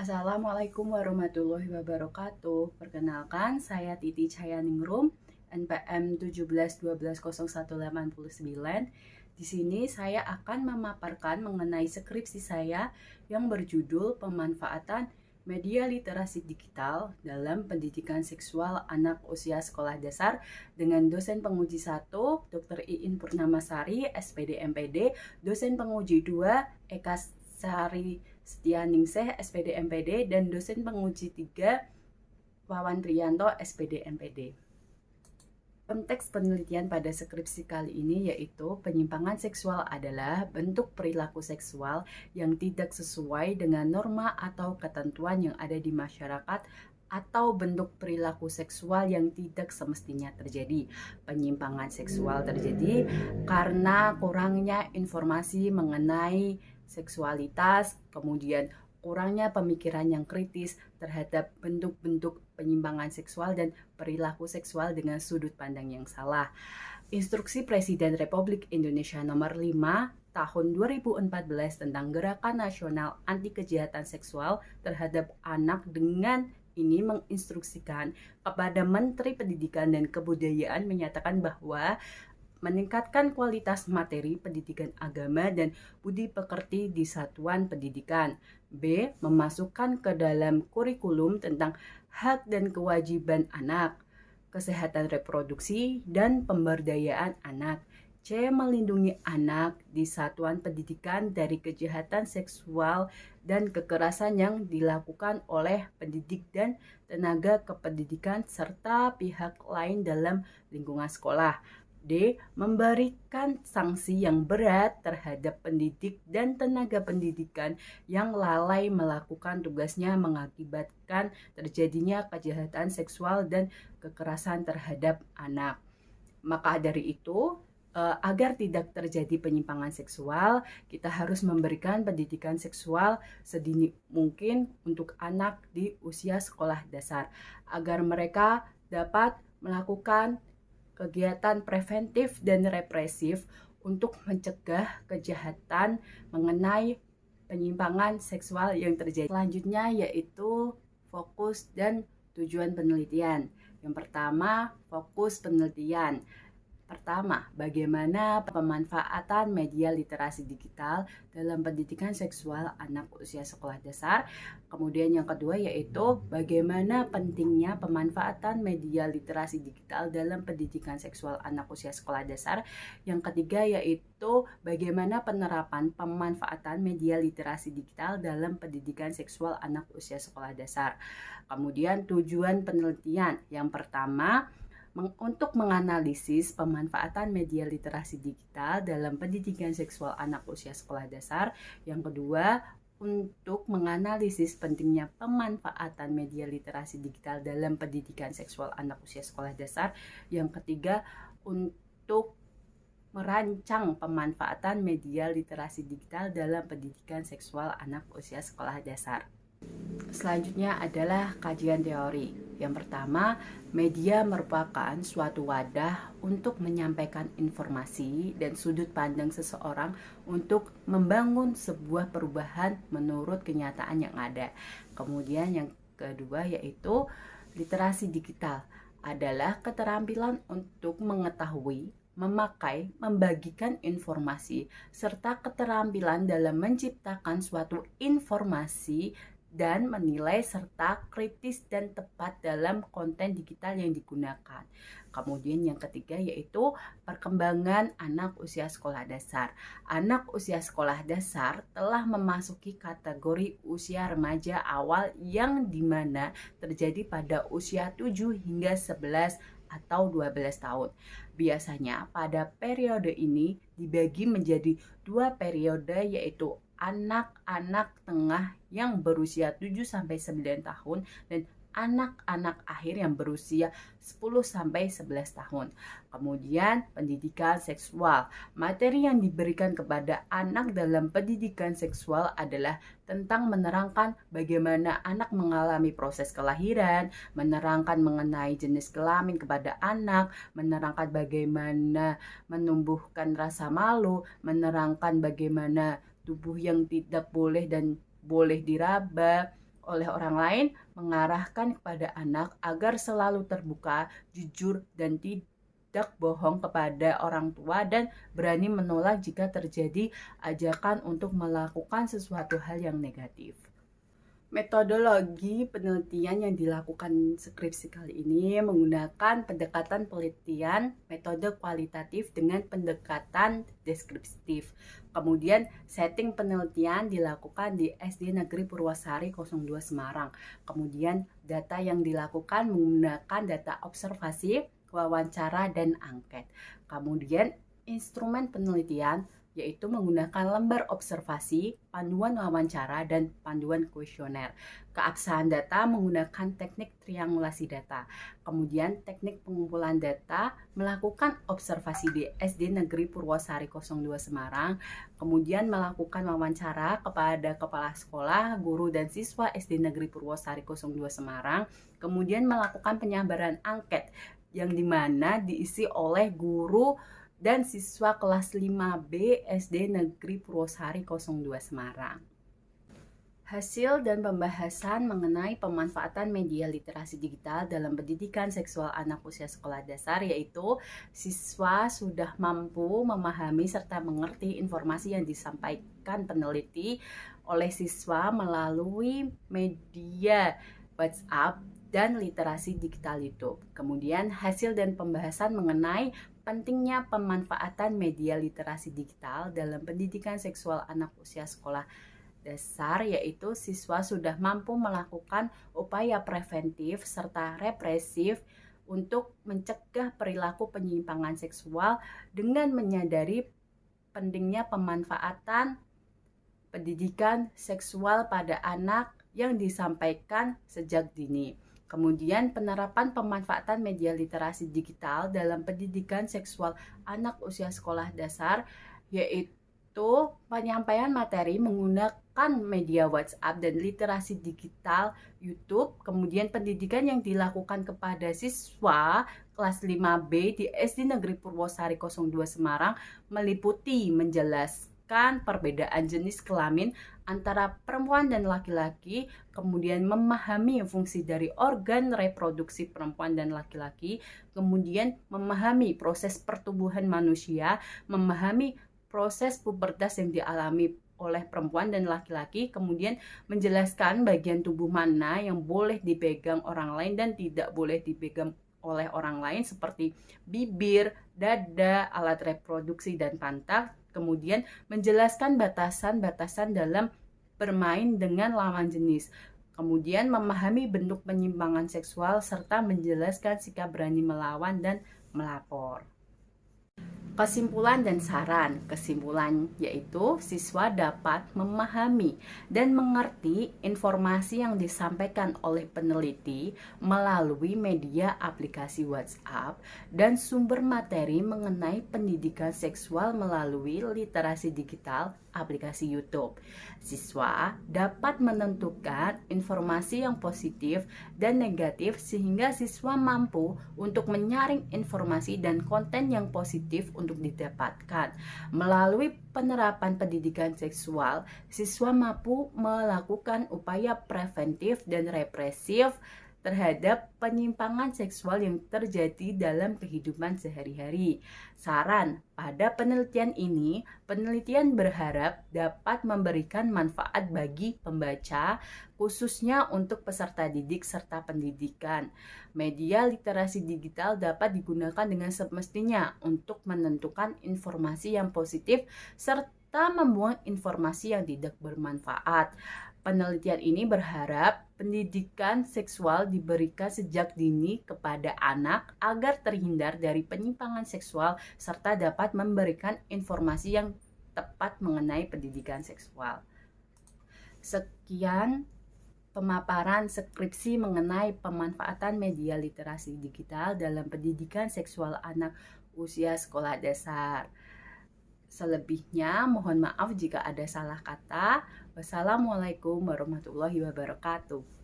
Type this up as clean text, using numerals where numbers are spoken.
Assalamualaikum warahmatullahi wabarakatuh. Perkenalkan, saya Titi Cayaningrum, NPM 17120189. Di sini saya akan memaparkan mengenai skripsi saya yang berjudul Pemanfaatan Media Literasi Digital dalam Pendidikan Seksual Anak Usia Sekolah Dasar dengan dosen penguji 1, Dr. Iin Purnamasari, SPD MPD, dosen penguji 2, Eka Sari Setianingsih, SPD MPD, dan dosen penguji 3, Wawan Triyanto, SPD MPD. Konteks penelitian pada skripsi kali ini yaitu penyimpangan seksual adalah bentuk perilaku seksual yang tidak sesuai dengan norma atau ketentuan yang ada di masyarakat atau bentuk perilaku seksual yang tidak semestinya terjadi. Penyimpangan seksual terjadi karena kurangnya informasi mengenai seksualitas, kemudian kurangnya pemikiran yang kritis terhadap bentuk-bentuk penyimpangan seksual dan perilaku seksual dengan sudut pandang yang salah. Instruksi Presiden Republik Indonesia nomor 5 tahun 2014 tentang Gerakan Nasional Anti Kejahatan Seksual terhadap Anak dengan ini menginstruksikan kepada Menteri Pendidikan dan Kebudayaan menyatakan bahwa meningkatkan kualitas materi pendidikan agama dan budi pekerti di satuan pendidikan. B. Memasukkan ke dalam kurikulum tentang hak dan kewajiban anak, kesehatan reproduksi, dan pemberdayaan anak. C. Melindungi anak di satuan pendidikan dari kejahatan seksual dan kekerasan yang dilakukan oleh pendidik dan tenaga kependidikan serta pihak lain dalam lingkungan sekolah. D. Memberikan sanksi yang berat terhadap pendidik dan tenaga pendidikan yang lalai melakukan tugasnya mengakibatkan terjadinya kejahatan seksual dan kekerasan terhadap anak. Maka dari itu, agar tidak terjadi penyimpangan seksual, kita harus memberikan pendidikan seksual sedini mungkin untuk anak di usia sekolah dasar, agar mereka dapat melakukan kegiatan preventif dan represif untuk mencegah kejahatan mengenai penyimpangan seksual yang terjadi. Selanjutnya yaitu fokus dan tujuan penelitian. Yang pertama, fokus penelitian. Pertama, bagaimana pemanfaatan media literasi digital dalam pendidikan seksual anak usia sekolah dasar. Kemudian yang kedua yaitu bagaimana pentingnya pemanfaatan media literasi digital dalam pendidikan seksual anak usia sekolah dasar. Yang ketiga yaitu bagaimana penerapan pemanfaatan media literasi digital dalam pendidikan seksual anak usia sekolah dasar. Kemudian tujuan penelitian. Yang pertama, untuk menganalisis pemanfaatan media literasi digital dalam pendidikan seksual anak usia sekolah dasar. Yang kedua, untuk menganalisis pentingnya pemanfaatan media literasi digital dalam pendidikan seksual anak usia sekolah dasar. Yang ketiga, untuk merancang pemanfaatan media literasi digital dalam pendidikan seksual anak usia sekolah dasar. Selanjutnya adalah kajian teori. Yang pertama, media merupakan suatu wadah untuk menyampaikan informasi dan sudut pandang seseorang untuk membangun sebuah perubahan menurut kenyataan yang ada. Kemudian yang kedua yaitu literasi digital adalah keterampilan untuk mengetahui, memakai, membagikan informasi, serta keterampilan dalam menciptakan suatu informasi dan menilai serta kritis dan tepat dalam konten digital yang digunakan. Kemudian yang ketiga yaitu perkembangan anak usia sekolah dasar. Anak usia sekolah dasar telah memasuki kategori usia remaja awal yang dimana terjadi pada usia 7 hingga 11 atau 12 tahun. Biasanya pada periode ini dibagi menjadi dua periode yaitu anak-anak tengah yang berusia 7-9 tahun dan anak-anak akhir yang berusia 10-11 tahun. Kemudian pendidikan seksual. Materi yang diberikan kepada anak dalam pendidikan seksual adalah tentang menerangkan bagaimana anak mengalami proses kelahiran, menerangkan mengenai jenis kelamin kepada anak, menerangkan bagaimana menumbuhkan rasa malu, menerangkan bagaimana tubuh yang tidak boleh dan boleh diraba, oleh orang lain mengarahkan kepada anak agar selalu terbuka, jujur, dan tidak bohong kepada orang tua dan berani menolak jika terjadi ajakan untuk melakukan sesuatu hal yang negatif. Metodologi penelitian yang dilakukan skripsi kali ini menggunakan pendekatan penelitian, metode kualitatif dengan pendekatan deskriptif. Kemudian setting penelitian dilakukan di SD Negeri Purwosari 02 Semarang. Kemudian data yang dilakukan menggunakan data observasi, wawancara, dan angket. Kemudian instrumen penelitian yaitu menggunakan lembar observasi, panduan wawancara, dan panduan kuesioner. Keabsahan data menggunakan teknik triangulasi data. Kemudian teknik pengumpulan data melakukan observasi di SD Negeri Purwosari 02 Semarang, kemudian melakukan wawancara kepada kepala sekolah, guru, dan siswa SD Negeri Purwosari 02 Semarang, kemudian melakukan penyabaran angket yang dimana diisi oleh guru dan siswa kelas 5B SD Negeri Purwosari 02 Semarang. Hasil dan pembahasan mengenai pemanfaatan media literasi digital dalam pendidikan seksual anak usia sekolah dasar, yaitu siswa sudah mampu memahami serta mengerti informasi yang disampaikan peneliti oleh siswa melalui media WhatsApp dan literasi digital YouTube. Kemudian hasil dan pembahasan mengenai pentingnya pemanfaatan media literasi digital dalam pendidikan seksual anak usia sekolah dasar, yaitu siswa sudah mampu melakukan upaya preventif serta represif untuk mencegah perilaku penyimpangan seksual dengan menyadari pentingnya pemanfaatan pendidikan seksual pada anak yang disampaikan sejak dini. Kemudian penerapan pemanfaatan media literasi digital dalam pendidikan seksual anak usia sekolah dasar, yaitu penyampaian materi menggunakan media WhatsApp dan literasi digital YouTube. Kemudian pendidikan yang dilakukan kepada siswa kelas 5B di SD Negeri Purwosari 02 Semarang meliputi menjelaskan perbedaan jenis kelamin antara perempuan dan laki-laki, kemudian memahami fungsi dari organ reproduksi perempuan dan laki-laki, kemudian memahami proses pertumbuhan manusia, memahami proses pubertas yang dialami oleh perempuan dan laki-laki, kemudian menjelaskan bagian tubuh mana yang boleh dipegang orang lain dan tidak boleh dipegang oleh orang lain seperti bibir, dada, alat reproduksi, dan pantat. Kemudian menjelaskan batasan-batasan dalam bermain dengan lawan jenis. Kemudian memahami bentuk penyimpangan seksual serta menjelaskan sikap berani melawan dan melapor. Kesimpulan dan saran. Kesimpulan yaitu siswa dapat memahami dan mengerti informasi yang disampaikan oleh peneliti melalui media aplikasi WhatsApp dan sumber materi mengenai pendidikan seksual melalui literasi digital aplikasi YouTube. Siswa dapat menentukan informasi yang positif dan negatif sehingga siswa mampu untuk menyaring informasi dan konten yang positif untuk didapatkan. Melalui penerapan pendidikan seksual, siswa mampu melakukan upaya preventif dan represif terhadap penyimpangan seksual yang terjadi dalam kehidupan sehari-hari. Saran, pada penelitian ini, penelitian berharap dapat memberikan manfaat bagi pembaca, khususnya untuk peserta didik serta pendidikan. Media literasi digital dapat digunakan dengan semestinya untuk menentukan informasi yang positif serta membuang informasi yang tidak bermanfaat. Penelitian ini berharap pendidikan seksual diberikan sejak dini kepada anak agar terhindar dari penyimpangan seksual serta dapat memberikan informasi yang tepat mengenai pendidikan seksual. Sekian pemaparan skripsi mengenai pemanfaatan media literasi digital dalam pendidikan seksual anak usia sekolah dasar. Selebihnya mohon maaf jika ada salah kata. Wassalamualaikum warahmatullahi wabarakatuh.